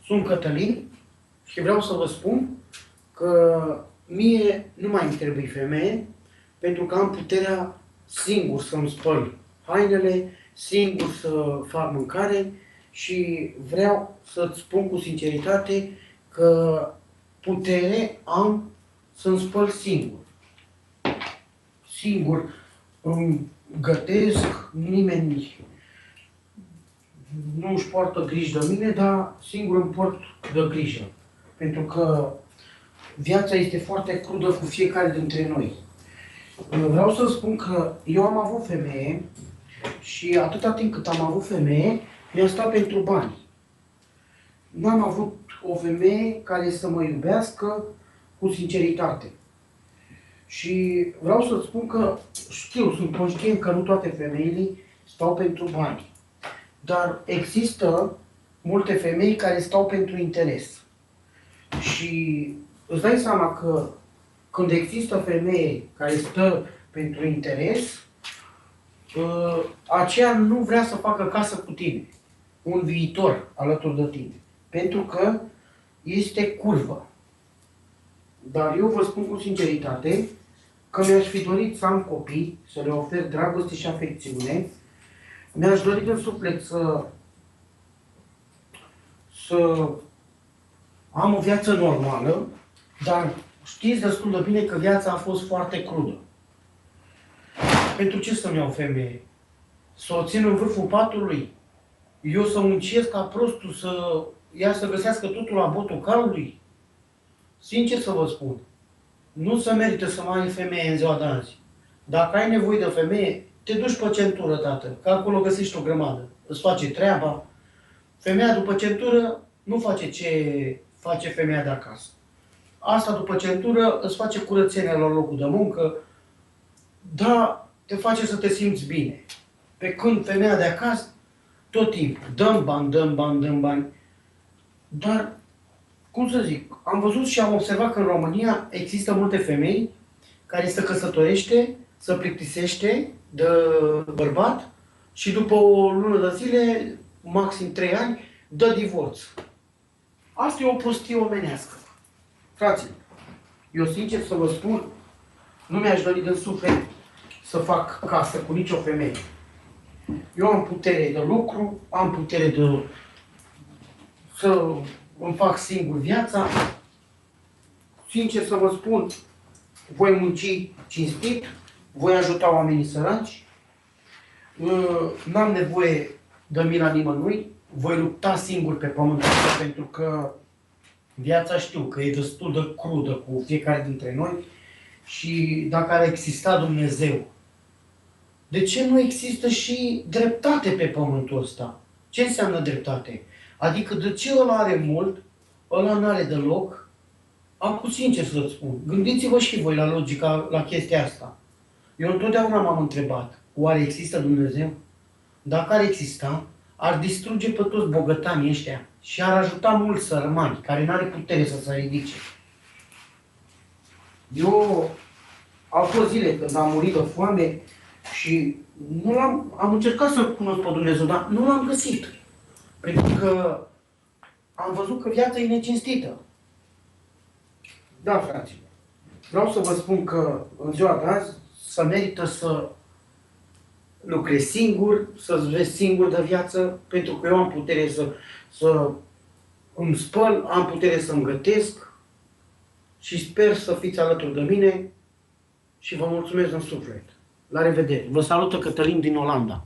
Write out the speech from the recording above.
Sunt Cătălin și vreau să vă spun că mie nu mai îmi trebuie femeie pentru că am puterea singur să-mi spăl hainele, singur să fac mâncare și vreau să-ți spun cu sinceritate că putere am să-mi spăl singur. Singur îmi gătesc, nimeni nu își poartă grijă de mine, dar singur îmi port de grijă. Pentru că viața este foarte crudă cu fiecare dintre noi. Vreau să spun că eu am avut femeie și atâta timp cât am avut femeie, mi-a stat pentru bani. Nu am avut o femeie care să mă iubească cu sinceritate. Și vreau să spun că știu, sunt conștient că nu toate femeile stau pentru bani. Dar există multe femei care stau pentru interes. Și îți dai seama că când există femeie care stă pentru interes, aceea nu vrea să facă casă cu tine, un viitor alături de tine. Pentru că este curvă. Dar eu vă spun cu sinceritate că mi-aș fi dorit să am copii, să le ofer dragoste și afecțiune. Mi-aș dori din suflet să am o viață normală, dar știți destul de bine că viața a fost foarte crudă. Pentru ce să-mi iau femeie? Să o țin în vârful patului? Eu să muncesc ca prostul, ea să găsească totul la botul calului? Sincer să vă spun, nu se merită să mai ai femeie în ziua de azi. Dacă ai nevoie de femeie, te duci pe centură, tată, că acolo găsești o grămadă. Îți face treaba. Femeia după centură nu face ce face femeia de acasă. Asta după centură îți face curățenia la locul de muncă, dar te face să te simți bine. Pe când femeia de acasă, tot timpul, dăm bani, dăm bani, dăm bani. Dar, cum să zic, am văzut și am observat că în România există multe femei care se căsătorește, se plictisește de bărbat și după o lună de zile, maxim 3 ani, dă divorț. Asta e o prostie omenească. Fraților, eu sincer să vă spun, nu mi-aș dori din suflet să fac casă cu nicio femeie. Eu am putere de lucru, am putere să îmi fac singur viața. Sincer să vă spun, voi munci cinstit, voi ajuta oamenii săraci, n-am nevoie de mila nimănui, voi lupta singur pe pământul ăsta pentru că viața știu că e destul de crudă cu fiecare dintre noi și dacă ar exista Dumnezeu, de ce nu există și dreptate pe pământul ăsta? Ce înseamnă dreptate? Adică de ce ăla are mult, ăla n-are deloc? Acum sincer să-ți spun, gândiți-vă și voi la logica, la chestia asta. Eu întotdeauna m-am întrebat, oare există Dumnezeu? Dacă ar exista, ar distruge pe toți bogătanii ăștia și ar ajuta mulți sărmani care n-are putere să se ridice. Eu au fost zile când am murit de foame și am încercat să-L cunosc pe Dumnezeu, dar nu l-am găsit. Pentru că am văzut că viața e necinstită. Da, fraților. Vreau să vă spun că în ziua de azi se merită să lucrezi singur, să-ți vezi singur de viață, pentru că eu am putere să îmi spăl, am putere să-mi gătesc și sper să fiți alături de mine și vă mulțumesc în suflet. La revedere! Vă salută Cătălin din Olanda.